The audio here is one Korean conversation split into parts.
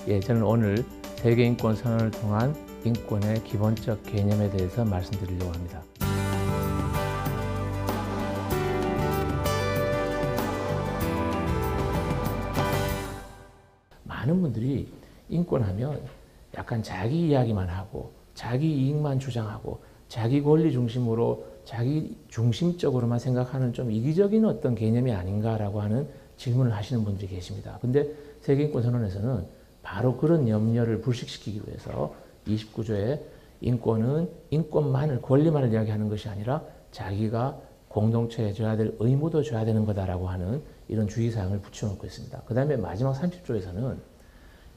저는 오늘 세계인권 선언을 통한 인권의 기본적 개념에 대해서 말씀드리려고 합니다. 많은 분들이 인권하면 약간 자기 이야기만 하고 자기 이익만 주장하고 자기 권리 중심으로 자기 중심적으로만 생각하는 좀 이기적인 어떤 개념이 아닌가라고 하는 질문을 하시는 분들이 계십니다. 근데 세계인권선언에서는 바로 그런 염려를 불식시키기 위해서 29조에 인권은 인권만을, 권리만을 이야기하는 것이 아니라 자기가 공동체에 져야 될 의무도 져야 되는 거다라고 하는 이런 주의사항을 붙여놓고 있습니다. 그 다음에 마지막 30조에서는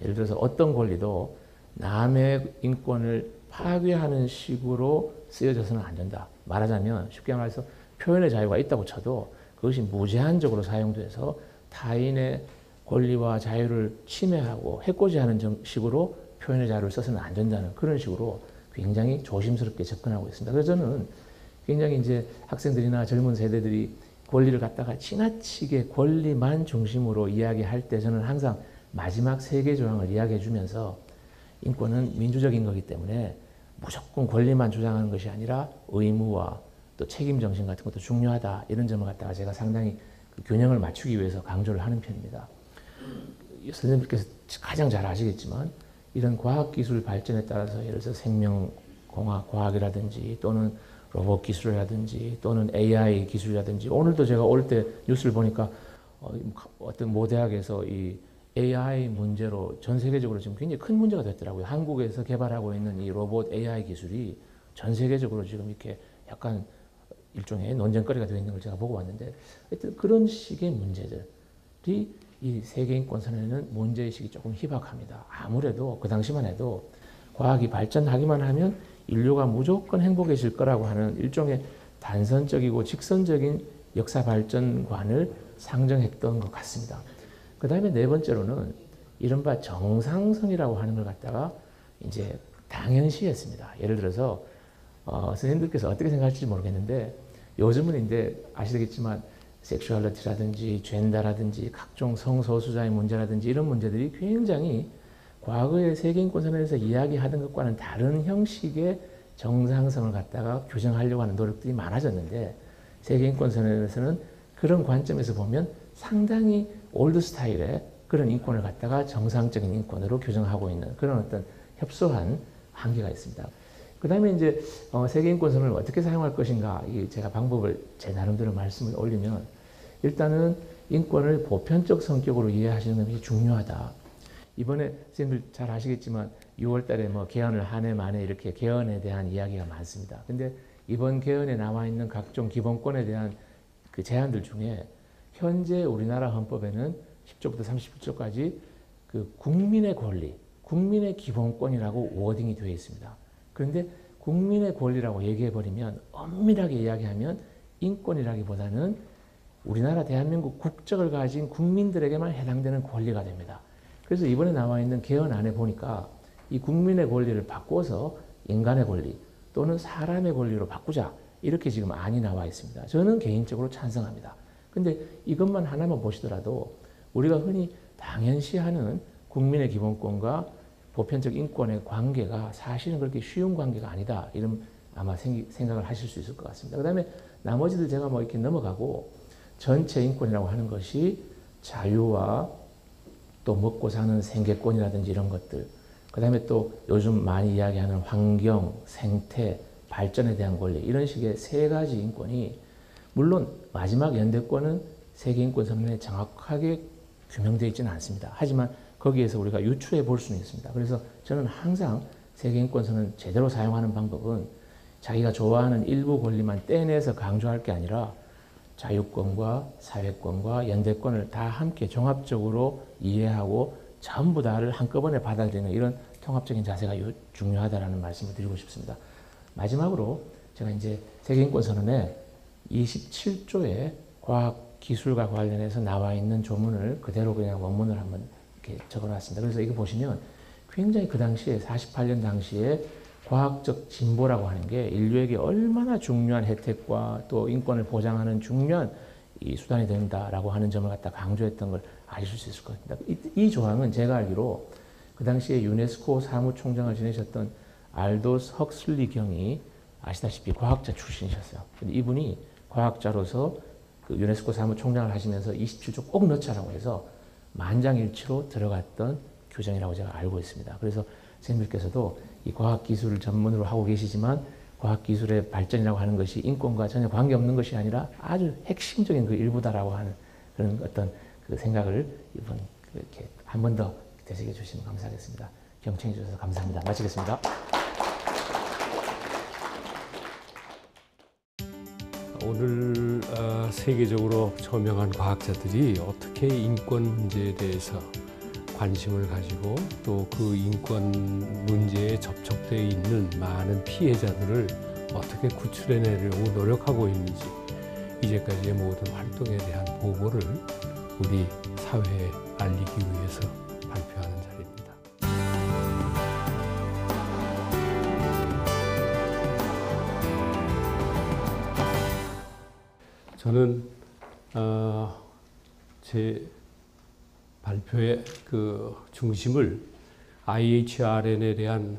예를 들어서 어떤 권리도 남의 인권을 파괴하는 식으로 쓰여져서는 안 된다. 말하자면 쉽게 말해서 표현의 자유가 있다고 쳐도 그것이 무제한적으로 사용돼서 타인의 권리와 자유를 침해하고 해코지하는 식으로 표현의 자유를 써서는 안 된다는 그런 식으로 굉장히 조심스럽게 접근하고 있습니다. 그래서 저는 굉장히 이제 학생들이나 젊은 세대들이 권리를 갖다가 지나치게 권리만 중심으로 이야기할 때 저는 항상 마지막 3개 조항을 이야기해 주면서 인권은 민주적인 거기 때문에 무조건 권리만 주장하는 것이 아니라 의무와 또 책임 정신 같은 것도 중요하다. 이런 점을 갖다가 제가 상당히 그 균형을 맞추기 위해서 강조를 하는 편입니다. 선생님께서 가장 잘 아시겠지만 이런 과학기술 발전에 따라서 예를 들어서 생명공학 과학이라든지 또는 로봇 기술이라든지 또는 AI 기술이라든지 오늘도 제가 올 때 뉴스를 보니까 어떤 모 대학에서 이 AI 문제로 전 세계적으로 지금 굉장히 큰 문제가 됐더라고요. 한국에서 개발하고 있는 이 로봇 AI 기술이 전 세계적으로 지금 이렇게 약간 일종의 논쟁거리가 되어 있는 걸 제가 보고 왔는데 하여튼 그런 식의 문제들이 이 세계인권선언에는 문제의식이 조금 희박합니다. 아무래도 그 당시만 해도 과학이 발전하기만 하면 인류가 무조건 행복해질 거라고 하는 일종의 단선적이고 직선적인 역사 발전관을 상정했던 것 같습니다. 그 다음에 4번째로는 이른바 정상성이라고 하는 걸 갖다가 이제 당연시했습니다. 예를 들어서 선생님들께서 어떻게 생각할지 모르겠는데 요즘은 이제 아시겠지만 섹슈얼리티라든지 젠더라든지 각종 성소수자의 문제라든지 이런 문제들이 굉장히 과거의 세계인권선언에서 이야기하던 것과는 다른 형식의 정상성을 갖다가 규정하려고 하는 노력들이 많아졌는데 세계인권선언에서는 그런 관점에서 보면 상당히 올드 스타일의 그런 인권을 갖다가 정상적인 인권으로 규정하고 있는 그런 어떤 협소한 한계가 있습니다. 그 다음에 이제 세계인권선언을 어떻게 사용할 것인가 제가 방법을 제 나름대로 말씀을 올리면 일단은 인권을 보편적 성격으로 이해하시는 것이 중요하다. 이번에 선생님들 잘 아시겠지만 6월 달에 개헌을 한 해 만에 이렇게 개헌에 대한 이야기가 많습니다. 근데 이번 개헌에 나와 있는 각종 기본권에 대한 그 제안들 중에 현재 우리나라 헌법에는 10조부터 31조까지 그 국민의 권리, 국민의 기본권이라고 워딩이 되어 있습니다. 그런데 국민의 권리라고 얘기해버리면 엄밀하게 이야기하면 인권이라기보다는 우리나라 대한민국 국적을 가진 국민들에게만 해당되는 권리가 됩니다. 그래서 이번에 나와 있는 개헌안에 보니까 이 국민의 권리를 바꿔서 인간의 권리 또는 사람의 권리로 바꾸자 이렇게 지금 안이 나와 있습니다. 저는 개인적으로 찬성합니다. 근데 이것만 하나만 보시더라도 우리가 흔히 당연시하는 국민의 기본권과 보편적 인권의 관계가 사실은 그렇게 쉬운 관계가 아니다. 이런 아마 생각을 하실 수 있을 것 같습니다. 그 다음에 나머지들 제가 이렇게 넘어가고 전체 인권이라고 하는 것이 자유와 또 먹고 사는 생계권이라든지 이런 것들 그 다음에 또 요즘 많이 이야기하는 환경, 생태, 발전에 대한 권리 이런 식의 3가지 인권이 물론 마지막 연대권은 세계인권선언에 정확하게 규명되어 있지는 않습니다. 하지만 거기에서 우리가 유추해 볼 수는 있습니다. 그래서 저는 항상 세계인권선언을 제대로 사용하는 방법은 자기가 좋아하는 일부 권리만 떼내서 강조할 게 아니라 자유권과 사회권과 연대권을 다 함께 종합적으로 이해하고 전부 다를 한꺼번에 받아들이는 이런 통합적인 자세가 중요하다는 말씀을 드리고 싶습니다. 마지막으로 제가 이제 세계인권선언에 27조의 과학기술과 관련해서 나와 있는 조문을 그대로 그냥 원문을 한번 이렇게 적어놨습니다. 그래서 이거 보시면 굉장히 그 당시에 48년 당시에 과학적 진보라고 하는 게 인류에게 얼마나 중요한 혜택과 또 인권을 보장하는 중요한 이 수단이 된다라고 하는 점을 갖다 강조했던 걸 아실 수 있을 것 같습니다. 이 조항은 제가 알기로 그 당시에 유네스코 사무총장을 지내셨던 알도스 헉슬리 경이 아시다시피 과학자 출신이셨어요. 근데 이분이 과학자로서 그 유네스코 사무총장을 하시면서 27조 꼭 넣자라고 해서 만장일치로 들어갔던 규정이라고 제가 알고 있습니다. 그래서 선생님께서도 이 과학기술을 전문으로 하고 계시지만 과학기술의 발전이라고 하는 것이 인권과 전혀 관계없는 것이 아니라 아주 핵심적인 그 일부다라고 하는 그런 어떤 그 생각을 이번 이렇게 한 번 더 되새겨 주시면 감사하겠습니다. 경청해 주셔서 감사합니다. 마치겠습니다. 오늘 세계적으로 저명한 과학자들이 어떻게 인권 문제에 대해서 관심을 가지고 또 그 인권 문제에 접촉되어 있는 많은 피해자들을 어떻게 구출해내려고 노력하고 있는지 이제까지의 모든 활동에 대한 보고를 우리 사회에 알리기 위해서 발표하는 자리입니다. 저는 제 발표의 그 중심을 IHRN에 대한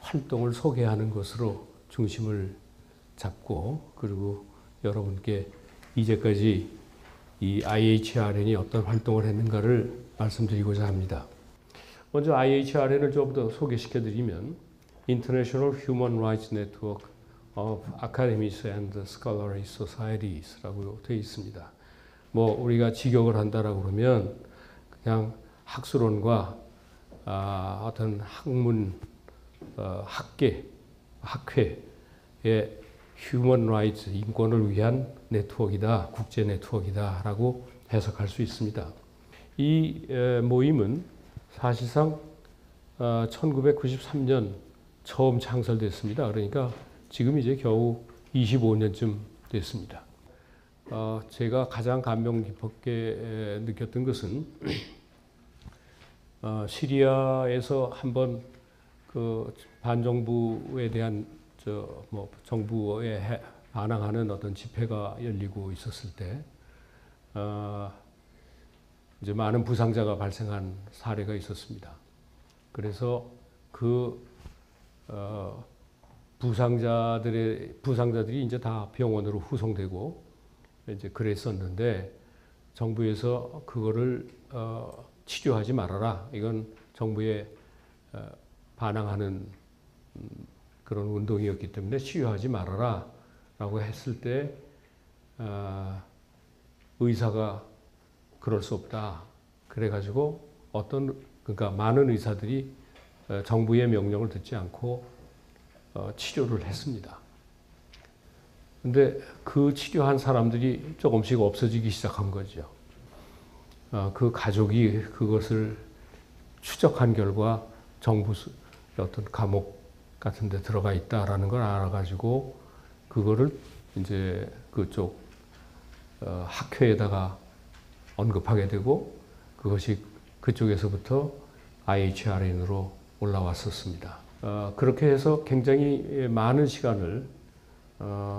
활동을 소개하는 것으로 중심을 잡고 그리고 여러분께 이제까지 이 IHRN이 어떤 활동을 했는가를 말씀드리고자 합니다. 먼저 IHRN을 좀 더 소개시켜 드리면 International Human Rights Network of Academies and Scholarly Societies라고 되어 있습니다. 뭐 우리가 직역을 한다라고 그러면 그냥 학술원과 어떤 학문 학회의 휴먼 라이트 인권을 위한 네트워크이다, 국제 네트워크이다라고 해석할 수 있습니다. 이 모임은 사실상 1993년 처음 창설됐습니다. 그러니까 지금 이제 겨우 25년쯤 됐습니다. 제가 가장 감명 깊게 느꼈던 것은 시리아에서 한번 그 반정부에 대한 정부에 반항하는 어떤 집회가 열리고 있었을 때 이제 많은 부상자가 발생한 사례가 있었습니다. 그래서 그 부상자들이 이제 다 병원으로 후송되고 이제 그랬었는데 정부에서 그거를 치료하지 말아라. 이건 정부에 반항하는 그런 운동이었기 때문에 치료하지 말아라 라고 했을 때 의사가 그럴 수 없다. 그래가지고 그러니까 많은 의사들이 정부의 명령을 듣지 않고 치료를 했습니다. 근데 그 치료한 사람들이 조금씩 없어지기 시작한 거죠. 그 가족이 그것을 추적한 결과 정부 어떤 감옥 같은 데 들어가 있다라는 걸 알아가지고 그거를 이제 그쪽 학회에다가 언급하게 되고 그것이 그쪽에서부터 IHRN으로 올라왔었습니다. 그렇게 해서 굉장히 많은 시간을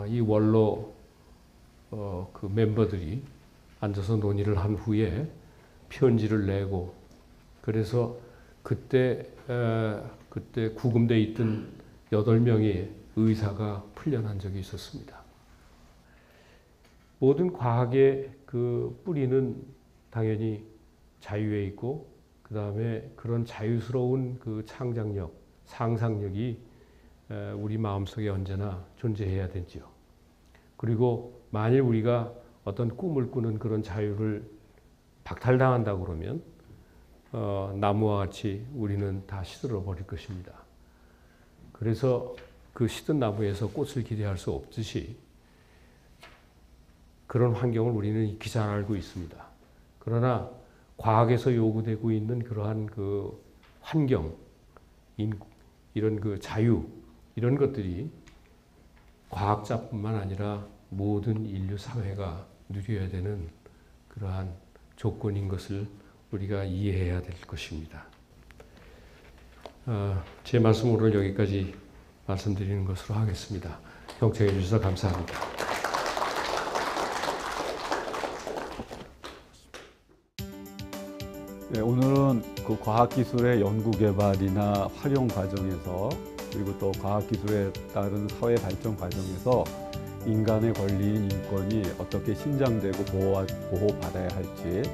이 원로 그 멤버들이 앉아서 논의를 한 후에 편지를 내고 그래서 그때 구금돼 있던 8명의 의사가 풀려난 적이 있었습니다. 모든 과학의 그 뿌리는 당연히 자유에 있고 그 다음에 그런 자유스러운 그 창작력, 상상력이 우리 마음속에 언제나 존재해야 되지요. 그리고 만일 우리가 어떤 꿈을 꾸는 그런 자유를 박탈당한다고 그러면 나무와 같이 우리는 다 시들어 버릴 것입니다. 그래서 그 시든 나무에서 꽃을 기대할 수 없듯이 그런 환경을 우리는 익히 잘 알고 있습니다. 그러나 과학에서 요구되고 있는 그러한 그 환경, 이런 그 자유, 이런 것들이 과학자뿐만 아니라 모든 인류 사회가 누려야 되는 그러한 조건인 것을 우리가 이해해야 될 것입니다. 제 말씀 오늘 여기까지 말씀드리는 것으로 하겠습니다. 경청해 주셔서 감사합니다. 네, 오늘은 그 과학기술의 연구개발이나 활용 과정에서 그리고 또 과학기술에 따른 사회 발전 과정에서 인간의 권리인 인권이 어떻게 신장되고 보호받아야 할지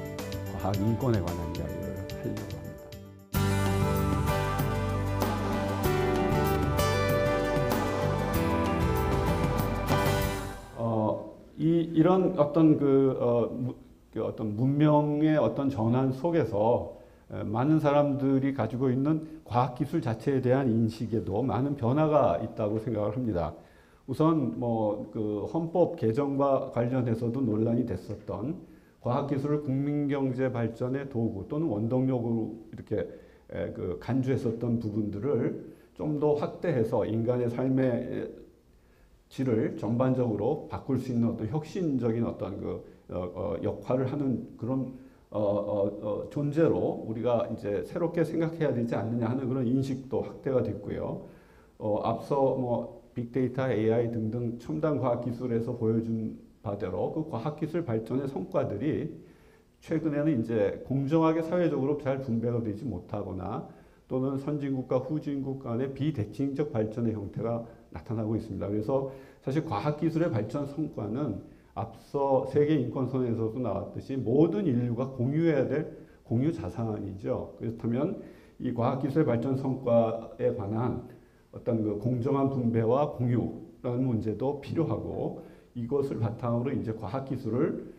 과학 인권에 관한 이야기를 하려고 합니다. 이런 어떤 어떤 문명의 어떤 전환 속에서 많은 사람들이 가지고 있는 과학기술 자체에 대한 인식에도 많은 변화가 있다고 생각을 합니다. 우선 그 헌법 개정과 관련해서도 논란이 됐었던 과학기술을 국민경제 발전의 도구 또는 원동력으로 이렇게 간주했었던 부분들을 좀 더 확대해서 인간의 삶의 질을 전반적으로 바꿀 수 있는 어떤 혁신적인 어떤 역할을 하는 그런 존재로 우리가 이제 새롭게 생각해야 되지 않느냐 하는 그런 인식도 확대가 됐고요. 앞서 빅데이터, AI 등등 첨단 과학기술에서 보여준 바대로 그 과학기술 발전의 성과들이 최근에는 이제 공정하게 사회적으로 잘 분배가 되지 못하거나 또는 선진국과 후진국 간의 비대칭적 발전의 형태가 나타나고 있습니다. 그래서 사실 과학기술의 발전 성과는 앞서 세계인권선언에서도 나왔듯이 모든 인류가 공유해야 될 공유 자산이죠. 그렇다면 이 과학기술의 발전 성과에 관한 어떤 그 공정한 분배와 공유라는 문제도 필요하고 이것을 바탕으로 이제 과학기술을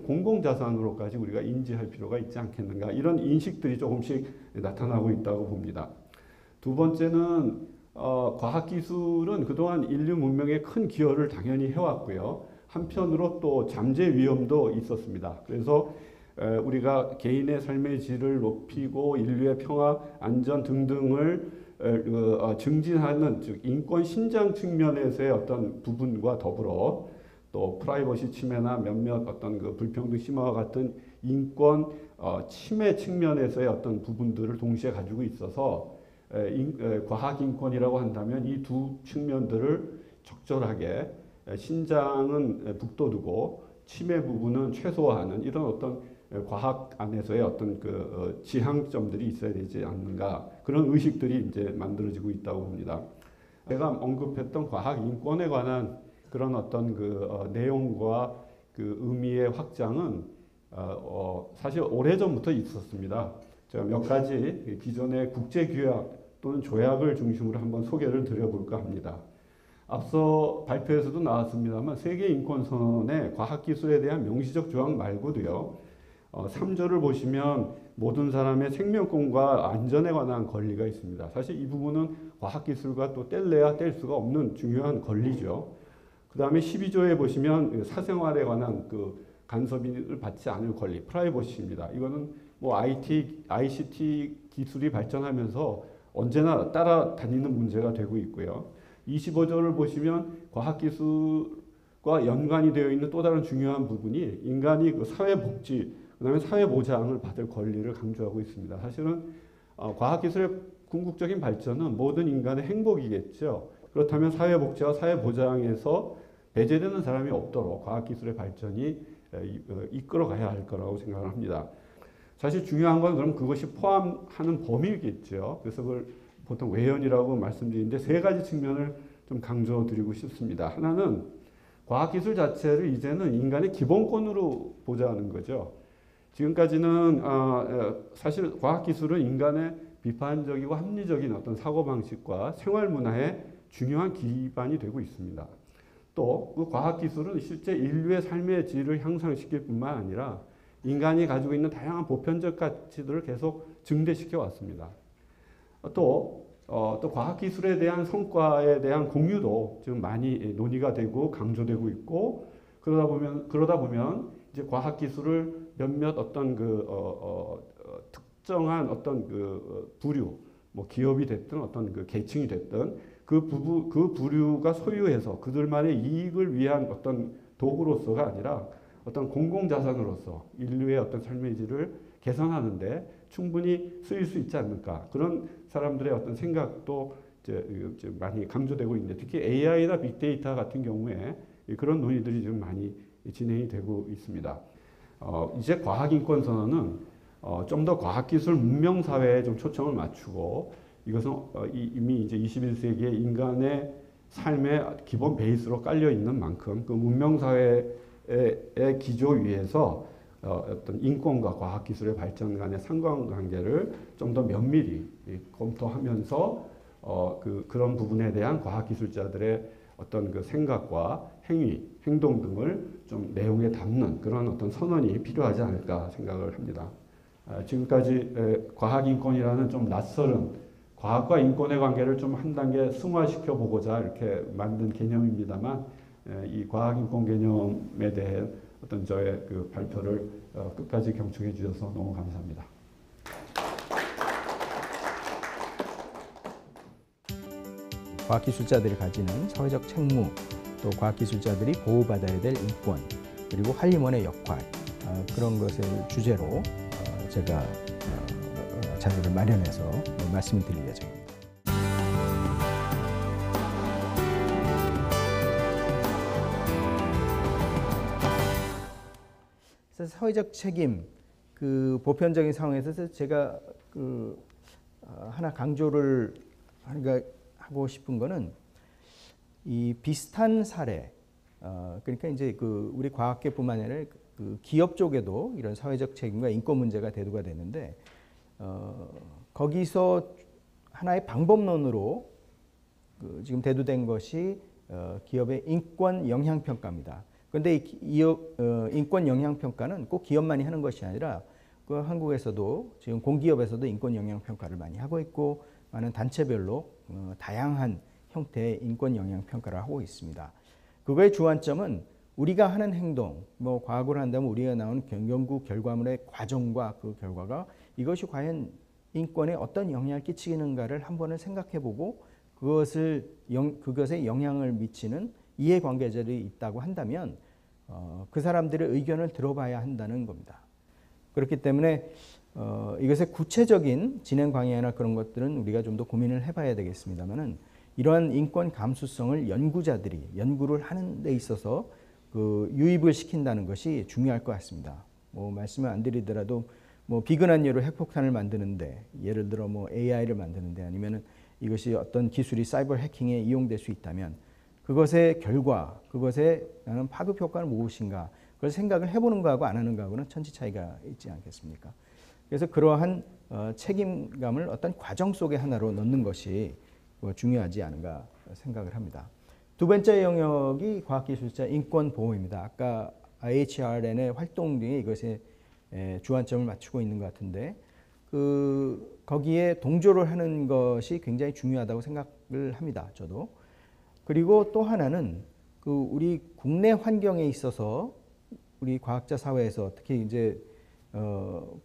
공공자산으로까지 우리가 인지할 필요가 있지 않겠는가 이런 인식들이 조금씩 나타나고 있다고 봅니다. 두 번째는 과학기술은 그동안 인류 문명에 큰 기여를 당연히 해왔고요. 한편으로 또 잠재 위험도 있었습니다. 그래서 우리가 개인의 삶의 질을 높이고 인류의 평화, 안전 등등을 증진하는 즉 인권 신장 측면에서의 어떤 부분과 더불어 또 프라이버시 침해나 몇몇 어떤 그 불평등 심화와 같은 인권 침해 측면에서의 어떤 부분들을 동시에 가지고 있어서 과학 인권이라고 한다면 이 두 측면들을 적절하게 신장은 북돋우고 침해 부분은 최소화하는 이런 어떤 과학 안에서의 어떤 지향점들이 있어야 되지 않는가 그런 의식들이 이제 만들어지고 있다고 봅니다. 제가 언급했던 과학 인권에 관한 그런 어떤 내용과 의미의 확장은 사실 오래전부터 있었습니다. 제가 몇 가지 기존의 국제 규약 또는 조약을 중심으로 한번 소개를 드려볼까 합니다. 앞서 발표에서도 나왔습니다만 세계인권선언의 과학기술에 대한 명시적 조항 말고도요. 3조를 보시면 모든 사람의 생명권과 안전에 관한 권리가 있습니다. 사실 이 부분은 과학기술과 또 뗄래야 뗄 수가 없는 중요한 권리죠. 그 다음에 12조에 보시면 사생활에 관한 간섭을 받지 않을 권리, 프라이버시입니다. 이거는 ICT 기술이 발전하면서 언제나 따라다니는 문제가 되고 있고요. 25조를 보시면 과학기술과 연관이 되어 있는 또 다른 중요한 부분이 인간이 사회복지, 그 다음에 사회보장을 받을 권리를 강조하고 있습니다. 사실은 과학기술의 궁극적인 발전은 모든 인간의 행복이겠죠. 그렇다면 사회복지와 사회보장에서 배제되는 사람이 없도록 과학기술의 발전이 이끌어가야 할 거라고 생각을 합니다. 사실 중요한 건 그럼 그것이 포함하는 범위겠죠. 그래서 그걸 보통 외연이라고 말씀드리는데 세 가지 측면을 좀 강조드리고 싶습니다. 하나는 과학기술 자체를 이제는 인간의 기본권으로 보자는 거죠. 지금까지는 사실 과학기술은 인간의 비판적이고 합리적인 어떤 사고방식과 생활문화의 중요한 기반이 되고 있습니다. 또 그 과학기술은 실제 인류의 삶의 질을 향상시킬 뿐만 아니라 인간이 가지고 있는 다양한 보편적 가치들을 계속 증대시켜 왔습니다. 또 과학기술에 대한 성과에 대한 공유도 지금 많이 논의가 되고 강조되고 있고 그러다 보면 이제 과학기술을 몇몇 어떤 특정한 어떤 부류, 기업이 됐든 어떤 계층이 됐든 그 부류가 소유해서 그들만의 이익을 위한 어떤 도구로서가 아니라 어떤 공공자산으로서 인류의 어떤 삶의 질을 개선하는데 충분히 쓰일 수 있지 않을까. 그런 사람들의 어떤 생각도 이제 많이 강조되고 있는데 특히 AI나 빅데이터 같은 경우에 그런 논의들이 좀 많이 진행이 되고 있습니다. 이제 과학인권선언은 좀 더 과학기술 문명 사회에 좀 초점을 맞추고 이것은 이미 이제 21세기의 인간의 삶의 기본 베이스로 깔려 있는 만큼 그 문명 사회의 기조 위에서 어떤 인권과 과학기술의 발전 간의 상관관계를 좀 더 면밀히 검토하면서 그런 부분에 대한 과학기술자들의 어떤 그 생각과 행위, 행동 등을 좀 내용에 담는 그런 어떤 선언이 필요하지 않을까 생각을 합니다. 지금까지 과학인권이라는 좀 낯설은 과학과 인권의 관계를 좀 한 단계 승화시켜 보고자 이렇게 만든 개념입니다만 이 과학인권 개념에 대해 어떤 저의 그 발표를 끝까지 경청해 주셔서 너무 감사합니다. 과학기술자들이 가지는 사회적 책무, 또 과학기술자들이 보호받아야 될 인권, 그리고 한림원의 역할, 그런 것을 주제로 제가 자료를 마련해서 말씀을 드릴 예정입니다. 그래서 사회적 책임, 그 보편적인 상황에서 제가 하나 강조를 하고 싶은 거는 이 비슷한 사례, 그러니까 이제 우리 과학계뿐만 아니라 그 기업 쪽에도 이런 사회적 책임과 인권 문제가 대두가 되는데 거기서 하나의 방법론으로 지금 대두된 것이 기업의 인권 영향 평가입니다. 그런데 이 인권 영향 평가는 꼭 기업만이 하는 것이 아니라 그 한국에서도 지금 공기업에서도 인권 영향 평가를 많이 하고 있고 많은 단체별로 다양한 형태의 인권 영향 평가를 하고 있습니다. 그거의 주안점은 우리가 하는 행동, 뭐 과학을 한다면 우리가 나온 연구 결과물의 과정과 그 결과가 이것이 과연 인권에 어떤 영향을 끼치는가를 한 번은 생각해보고 그것에 영향을 미치는 이해관계자들이 있다고 한다면 그 사람들의 의견을 들어봐야 한다는 겁니다. 그렇기 때문에 이것의 구체적인 진행 방향이나 그런 것들은 우리가 좀 더 고민을 해봐야 되겠습니다만은 이러한 인권 감수성을 연구자들이 연구를 하는 데 있어서 유입을 시킨다는 것이 중요할 것 같습니다. 뭐 말씀을 안 드리더라도 뭐 비근한 예로 핵폭탄을 만드는데 예를 들어 뭐 AI를 만드는데 아니면은 이것이 어떤 기술이 사이버 해킹에 이용될 수 있다면 그것의 결과, 그것에 나는 파급 효과는 무엇인가 그걸 생각을 해보는 거하고 안 하는 거하고는 천지 차이가 있지 않겠습니까? 그래서 그러한 책임감을 어떤 과정 속의 하나로 넣는 것이 중요하지 않은가 생각을 합니다. 두 번째 영역이 과학기술자 인권보호입니다. 아까 IHRN의 활동 등에 이것에 주안점을 맞추고 있는 것 같은데 거기에 동조를 하는 것이 굉장히 중요하다고 생각을 합니다. 저도. 그리고 또 하나는 우리 국내 환경에 있어서 우리 과학자 사회에서 특히 이제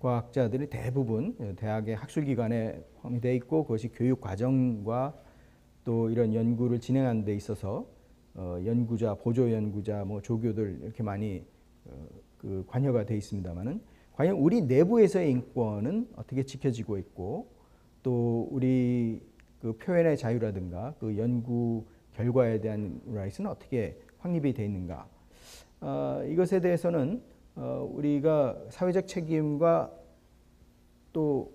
과학자들이 대부분 대학의 학술기관에 포함되어 있고 그것이 교육 과정과 또 이런 연구를 진행하는 데 있어서 연구자, 보조 연구자, 뭐 조교들 이렇게 많이 관여가 되어 있습니다만은 과연 우리 내부에서의 인권은 어떻게 지켜지고 있고 또 우리 표현의 자유라든가 연구 결과에 대한 라이트는 어떻게 확립이 되어 있는가? 이것에 대해서는 우리가 사회적 책임과 또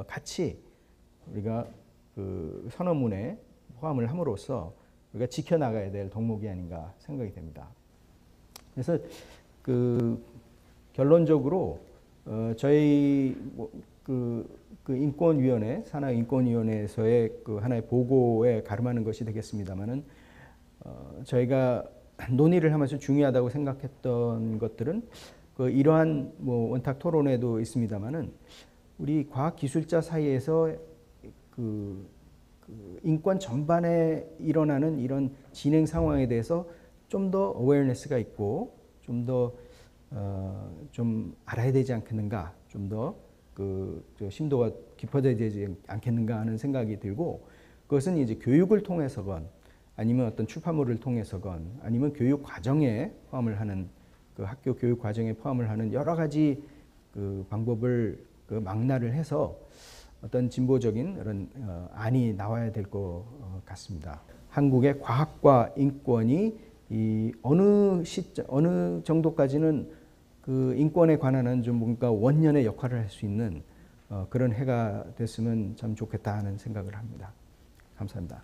같이 우리가 선언문에 포함을 함으로써 우리가 지켜나가야 될 덕목이 아닌가 생각이 됩니다. 그래서 결론적으로 저희 인권위원회, 산하인권위원회에서의 하나의 보고에 가름하는 것이 되겠습니다만은 저희가 논의를 하면서 중요하다고 생각했던 것들은 이러한 원탁 토론회도 있습니다만은 우리 과학 기술자 사이에서 인권 전반에 일어나는 이런 진행 상황에 대해서 좀 더 어웨어니스가 있고 좀 더 좀 알아야 되지 않겠는가, 좀 더 심도가 깊어져야 되지 않겠는가 하는 생각이 들고 그것은 이제 교육을 통해서건 아니면 어떤 출판물을 통해서건 아니면 교육 과정에 포함을 하는 학교 교육 과정에 포함을 하는 여러 가지 방법을 망라를 해서 어떤 진보적인 그런 안이 나와야 될 것 같습니다. 한국의 과학과 인권이 어느 정도까지는 그 인권에 관한은 좀 뭔가 원년의 역할을 할 수 있는 그런 해가 됐으면 참 좋겠다 하는 생각을 합니다. 감사합니다.